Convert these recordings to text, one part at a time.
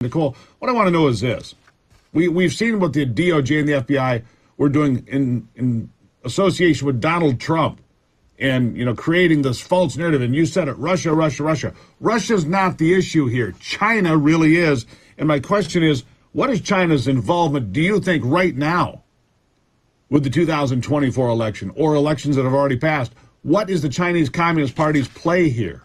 Nicole, what I want to know is this. We've seen what the DOJ and the FBI were doing in association with Donald Trump and, creating this false narrative. And you said it, Russia, Russia, Russia. Russia's not the issue here. China really is. And my question is, what is China's involvement, do you think, right now with the 2024 election or elections that have already passed? What is the Chinese Communist Party's play here?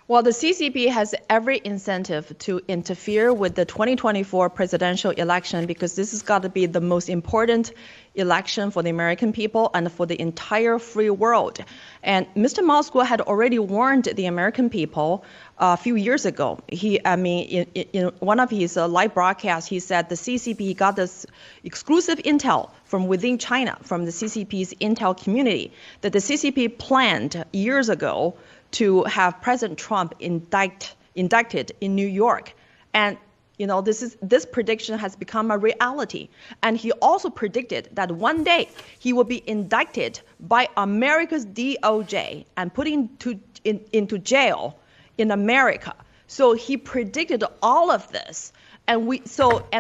Well, the CCP has every incentive to interfere with the 2024 presidential election because this has got to be the most important election for the American people and for the entire free world. And Mr. Moscow had already warned the American people a few years ago. In one of his live broadcasts, he said the CCP got this exclusive intel from within China, from the CCP's intel community, that the CCP planned years ago to have President Trump indicted in New York. And this prediction has become a reality. And he also predicted that one day he will be indicted by America's DOJ and put into jail in America. So he predicted all of this. And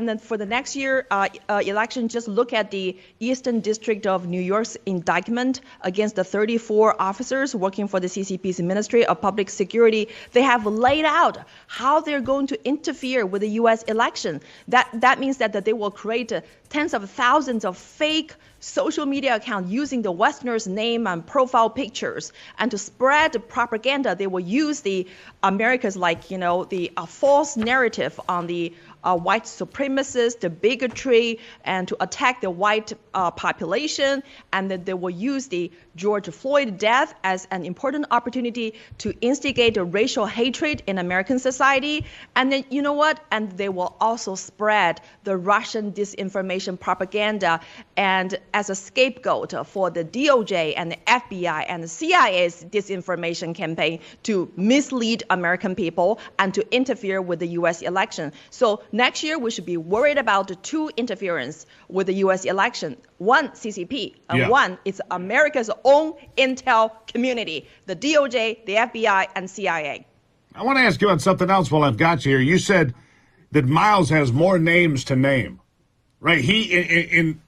then for the next year election, just look at the Eastern District of New York's indictment against the 34 officers working for the CCP's Ministry of Public Security. They have laid out how they're going to interfere with the U.S. election. That means that they will create tens of thousands of fake social media accounts using the Westerners' name and profile pictures, and to spread propaganda. They will use the America's the false narrative on the white supremacists, the bigotry, and to attack the white population. And that they will use the George Floyd death as an important opportunity to instigate a racial hatred in American society. And then, you know what? And they will also spread the Russian disinformation propaganda and as a scapegoat for the DOJ and the FBI and the CIA's disinformation campaign to mislead American people and to interfere with the U.S. election. So next year, we should be worried about the two interference with the U.S. election. One, CCP, and one, it's America's own intel community, the DOJ, the FBI, and CIA. I want to ask you about something else while I've got you here. You said that Miles has more names to name, right? He,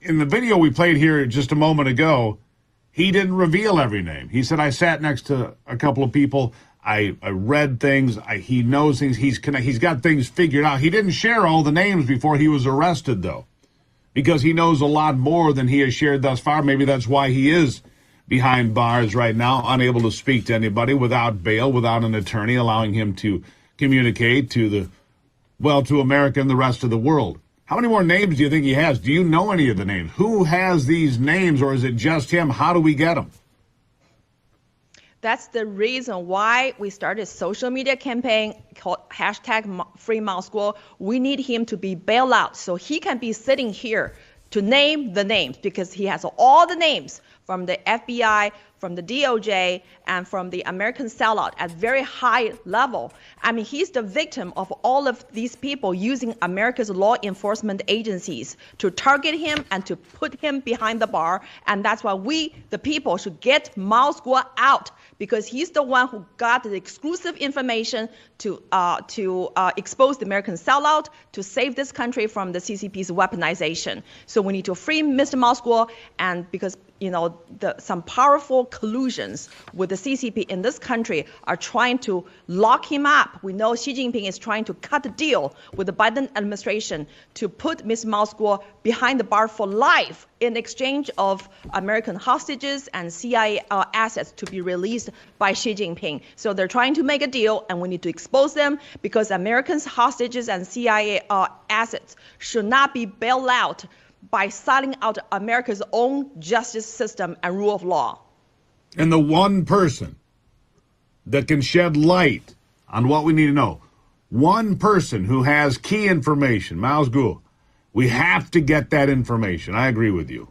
in the video we played here just a moment ago, he didn't reveal every name. He said, I sat next to a couple of people. I read things. He knows things. He's got things figured out. He didn't share all the names before he was arrested, though, because he knows a lot more than he has shared thus far. Maybe that's why he is behind bars right now, unable to speak to anybody, without bail, without an attorney, allowing him to communicate to America and the rest of the world. How many more names do you think he has? Do you know any of the names? Who has these names, or is it just him? How do we get them? That's the reason why we started a social media campaign called #FreeMoscow. We need him to be bailed out so he can be sitting here to name the names, because he has all the names from the FBI, from the DOJ, and from the American sellout at very high level. I mean, he's the victim of all of these people using America's law enforcement agencies to target him and to put him behind the bar. And that's why we, the people, should get Moscow out, because he's the one who got the exclusive information to expose the American sellout, to save this country from the CCP's weaponization. So we need to free Mr. Moscow, and because some powerful collusions with the CCP in this country are trying to lock him up. We know Xi Jinping is trying to cut a deal with the Biden administration to put Ms. Moscow behind the bar for life in exchange of American hostages and CIA assets to be released by Xi Jinping. So they're trying to make a deal, and we need to expose them, because Americans' hostages and CIA assets should not be bailed out by selling out America's own justice system and rule of law. And the one person that can shed light on what we need to know, one person who has key information, Miles Guo, we have to get that information. I agree with you.